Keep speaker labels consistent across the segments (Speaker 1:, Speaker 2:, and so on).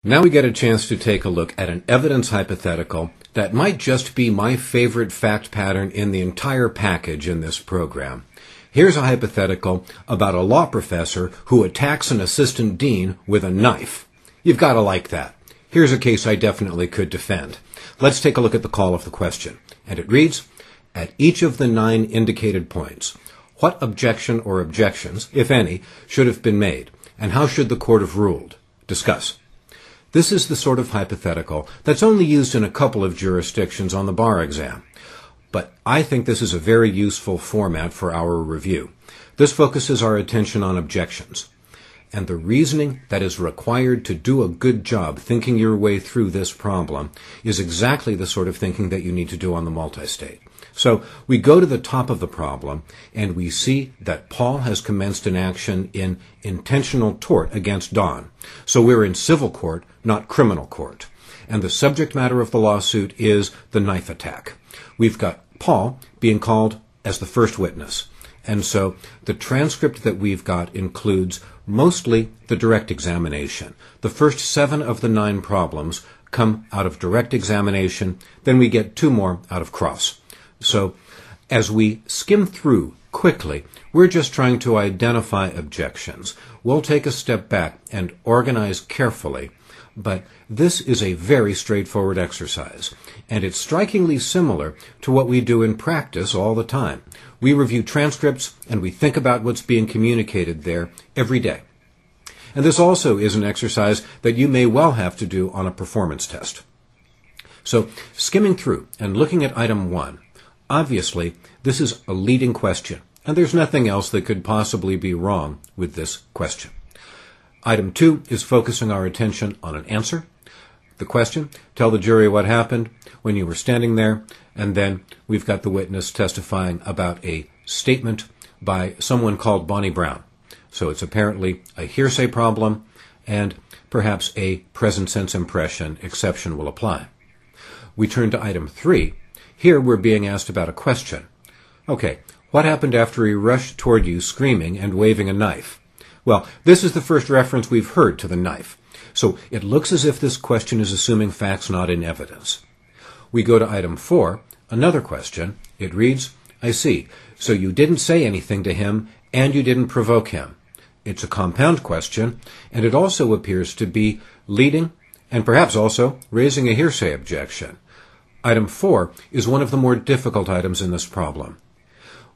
Speaker 1: Now we get a chance to take a look at an evidence hypothetical that might just be my favorite fact pattern in the entire package in this program. Here's a hypothetical about a law professor who attacks an assistant dean with a knife. You've got to like that. Here's a case I definitely could defend. Let's take a look at the call of the question. And it reads, at each of the 9 indicated points, what objection or objections, if any, should have been made, and how should the court have ruled? Discuss. This is the sort of hypothetical that's only used in a couple of jurisdictions on the bar exam. But I think this is a very useful format for our review. This focuses our attention on objections. And the reasoning that is required to do a good job thinking your way through this problem is exactly the sort of thinking that you need to do on the multistate. So we go to the top of the problem, and we see that Paul has commenced an action in intentional tort against Don. So we're in civil court, not criminal court. And the subject matter of the lawsuit is the knife attack. We've got Paul being called as the first witness. And so the transcript that we've got includes mostly the direct examination. The first 7 of the 9 problems come out of direct examination. Then we get 2 more out of cross. So as we skim through quickly, we're just trying to identify objections. We'll take a step back and organize carefully, but this is a very straightforward exercise, and it's strikingly similar to what we do in practice all the time. We review transcripts and we think about what's being communicated there every day. And this also is an exercise that you may well have to do on a performance test. So, skimming through and looking at item 1, obviously, this is a leading question, and there's nothing else that could possibly be wrong with this question. Item 2 is focusing our attention on an answer. The question, tell the jury what happened when you were standing there, and then we've got the witness testifying about a statement by someone called Bonnie Brown. So it's apparently a hearsay problem, and perhaps a present sense impression exception will apply. We turn to item 3. Here we're being asked about a question. Okay, what happened after he rushed toward you screaming and waving a knife? Well, this is the first reference we've heard to the knife. So it looks as if this question is assuming facts not in evidence. We go to item 4, another question. It reads, I see. So you didn't say anything to him and you didn't provoke him. It's a compound question, and it also appears to be leading and perhaps also raising a hearsay objection. Item 4 is one of the more difficult items in this problem.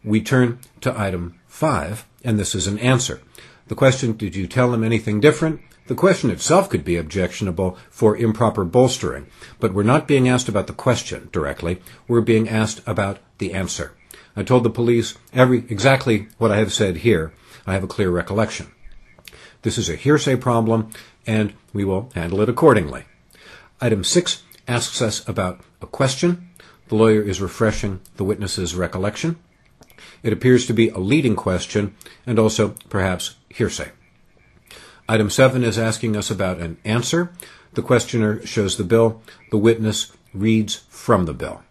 Speaker 1: We turn to item 5, and this is an answer. The question, did you tell him anything different? The question itself could be objectionable for improper bolstering, but we're not being asked about the question directly. We're being asked about the answer. I told the police exactly what I have said here. I have a clear recollection. This is a hearsay problem, and we will handle it accordingly. Item 6 asks us about a question. The lawyer is refreshing the witness's recollection. It appears to be a leading question and also perhaps hearsay. Item 7 is asking us about an answer. The questioner shows the bill. The witness reads from the bill.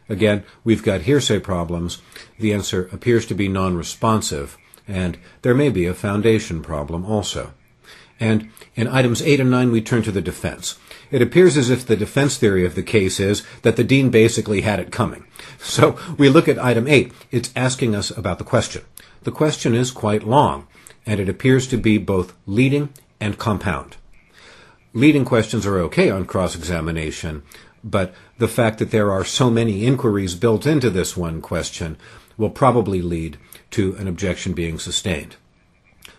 Speaker 1: Again, we've got hearsay problems. The answer appears to be non-responsive, and there may be a foundation problem also. And in items 8 and 9, we turn to the defense. It appears as if the defense theory of the case is that the dean basically had it coming. So we look at item 8. It's asking us about the question. The question is quite long, and it appears to be both leading and compound. Leading questions are okay on cross-examination, but the fact that there are so many inquiries built into this one question will probably lead to an objection being sustained.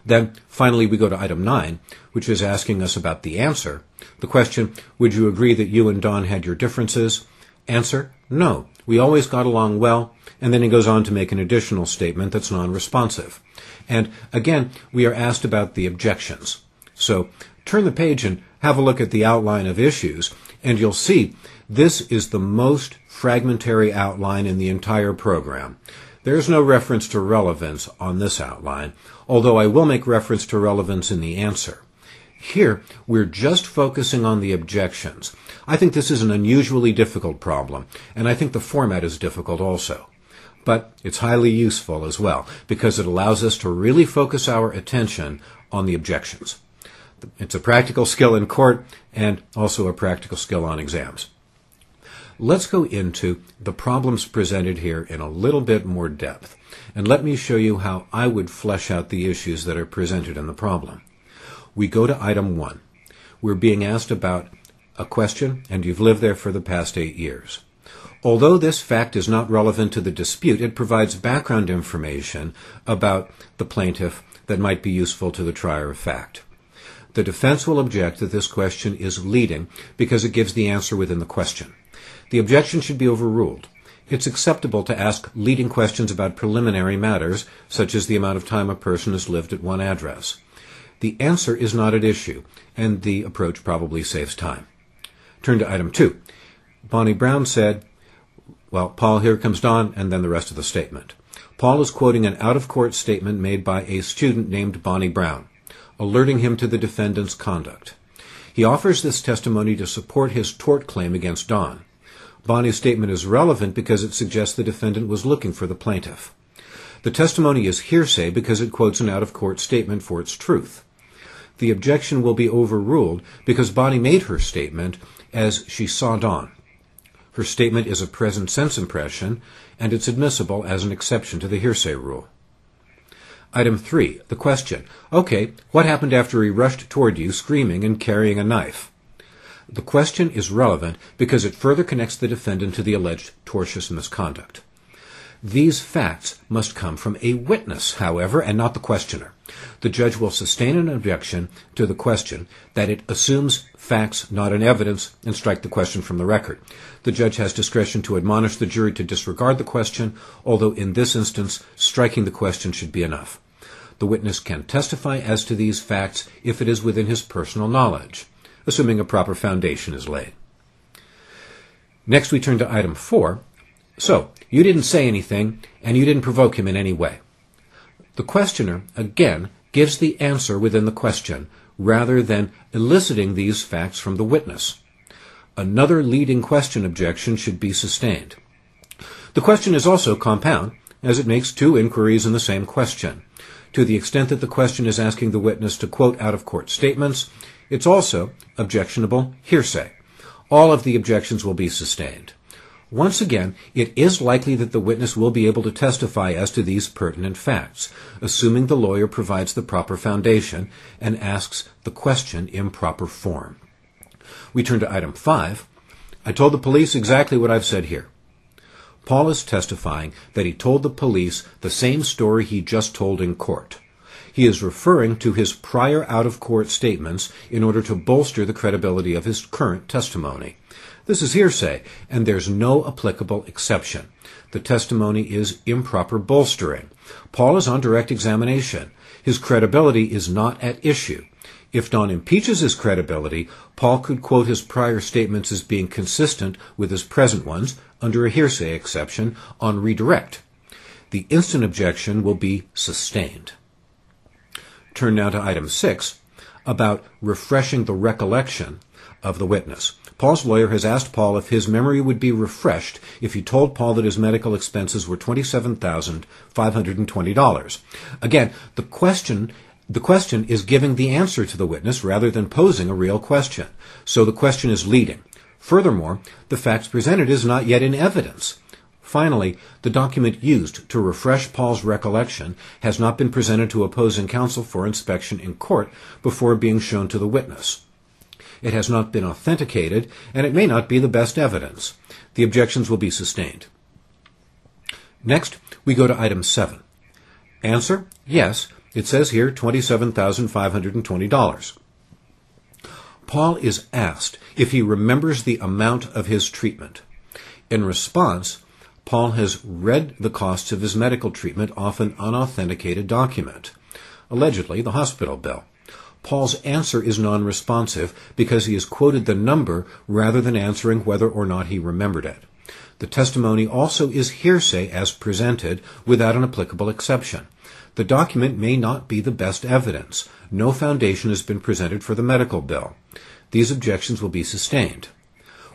Speaker 1: Then, finally, we go to item 9, which is asking us about the answer. The question, would you agree that you and Don had your differences? Answer, no. We always got along well, and then he goes on to make an additional statement that's non-responsive. And again, we are asked about the objections. So, turn the page and have a look at the outline of issues, and you'll see this is the most fragmentary outline in the entire program. There's no reference to relevance on this outline, although I will make reference to relevance in the answer. Here, we're just focusing on the objections. I think this is an unusually difficult problem, and I think the format is difficult also. But it's highly useful as well, because it allows us to really focus our attention on the objections. It's a practical skill in court and also a practical skill on exams. Let's go into the problems presented here in a little bit more depth, and let me show you how I would flesh out the issues that are presented in the problem. We go to item 1. We're being asked about a question, and you've lived there for the past 8 years. Although this fact is not relevant to the dispute, it provides background information about the plaintiff that might be useful to the trier of fact. The defense will object that this question is leading because it gives the answer within the question. The objection should be overruled. It's acceptable to ask leading questions about preliminary matters, such as the amount of time a person has lived at one address. The answer is not at issue, and the approach probably saves time. Turn to item 2. Bonnie Brown said, well, Paul, here comes Don, and then the rest of the statement. Paul is quoting an out-of-court statement made by a student named Bonnie Brown, alerting him to the defendant's conduct. He offers this testimony to support his tort claim against Don. Bonnie's statement is relevant because it suggests the defendant was looking for the plaintiff. The testimony is hearsay because it quotes an out-of-court statement for its truth. The objection will be overruled because Bonnie made her statement as she saw Don. Her statement is a present sense impression, and it's admissible as an exception to the hearsay rule. Item 3, the question. Okay, what happened after he rushed toward you screaming and carrying a knife? The question is relevant because it further connects the defendant to the alleged tortious misconduct. These facts must come from a witness, however, and not the questioner. The judge will sustain an objection to the question that it assumes facts, not an evidence, and strike the question from the record. The judge has discretion to admonish the jury to disregard the question, although in this instance, striking the question should be enough. The witness can testify as to these facts if it is within his personal knowledge, assuming a proper foundation is laid. Next, we turn to item 4. So, you didn't say anything, and you didn't provoke him in any way. The questioner, again, gives the answer within the question, rather than eliciting these facts from the witness. Another leading question objection should be sustained. The question is also compound, as it makes 2 inquiries in the same question. To the extent that the question is asking the witness to quote out-of-court statements, it's also objectionable hearsay. All of the objections will be sustained. Once again, it is likely that the witness will be able to testify as to these pertinent facts, assuming the lawyer provides the proper foundation and asks the question in proper form. We turn to item 5. I told the police exactly what I've said here. Paul is testifying that he told the police the same story he just told in court. He is referring to his prior out-of-court statements in order to bolster the credibility of his current testimony. This is hearsay, and there's no applicable exception. The testimony is improper bolstering. Paul is on direct examination. His credibility is not at issue. If Don impeaches his credibility, Paul could quote his prior statements as being consistent with his present ones under a hearsay exception on redirect. The instant objection will be sustained. Turn now to item 6, about refreshing the recollection of the witness. Paul's lawyer has asked Paul if his memory would be refreshed if he told Paul that his medical expenses were $27,520. Again, the question is giving the answer to the witness rather than posing a real question. So the question is leading. Furthermore, the facts presented is not yet in evidence. Finally, the document used to refresh Paul's recollection has not been presented to opposing counsel for inspection in court before being shown to the witness. It has not been authenticated, and it may not be the best evidence. The objections will be sustained. Next, we go to item 7. Answer, yes, it says here $27,520. Paul is asked if he remembers the amount of his treatment. In response, Paul has read the costs of his medical treatment off an unauthenticated document, allegedly the hospital bill. Paul's answer is non-responsive because he has quoted the number rather than answering whether or not he remembered it. The testimony also is hearsay as presented without an applicable exception. The document may not be the best evidence. No foundation has been presented for the medical bill. These objections will be sustained.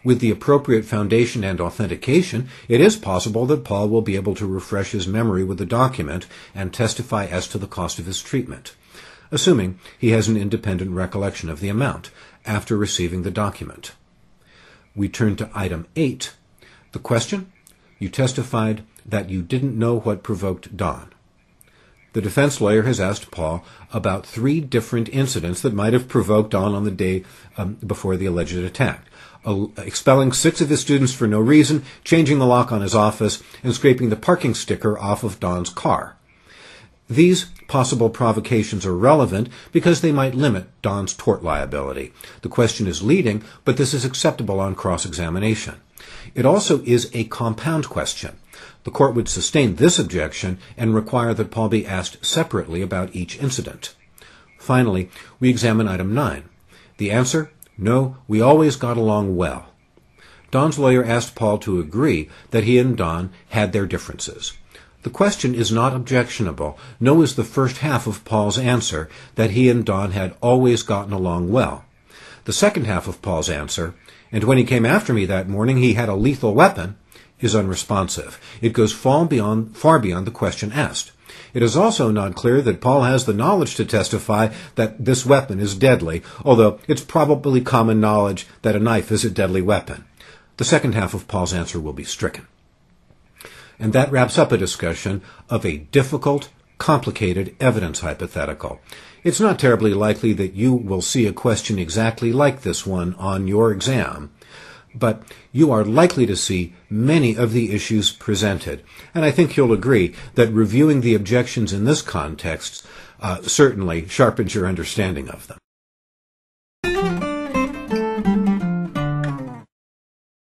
Speaker 1: With the appropriate foundation and authentication, it is possible that Paul will be able to refresh his memory with the document and testify as to the cost of his treatment. assuming he has an independent recollection of the amount after receiving the document. We turn to item 8. The question: you testified that you didn't know what provoked Don. The defense lawyer has asked Paul about 3 different incidents that might have provoked Don on the day before the alleged attack. Expelling 6 of his students for no reason, changing the lock on his office, and scraping the parking sticker off of Don's car. These possible provocations are relevant because they might limit Don's tort liability. The question is leading, but this is acceptable on cross-examination. It also is a compound question. The court would sustain this objection and require that Paul be asked separately about each incident. Finally, we examine item 9. The answer: no, we always got along well. Don's lawyer asked Paul to agree that he and Don had their differences. The question is not objectionable. No is the first half of Paul's answer, that he and Don had always gotten along well. The second half of Paul's answer, and when he came after me that morning he had a lethal weapon, is unresponsive. It goes far beyond the question asked. It is also not clear that Paul has the knowledge to testify that this weapon is deadly, although it's probably common knowledge that a knife is a deadly weapon. The second half of Paul's answer will be stricken. And that wraps up a discussion of a difficult, complicated evidence hypothetical. It's not terribly likely that you will see a question exactly like this one on your exam, but you are likely to see many of the issues presented. And I think you'll agree that reviewing the objections in this context certainly sharpens your understanding of them.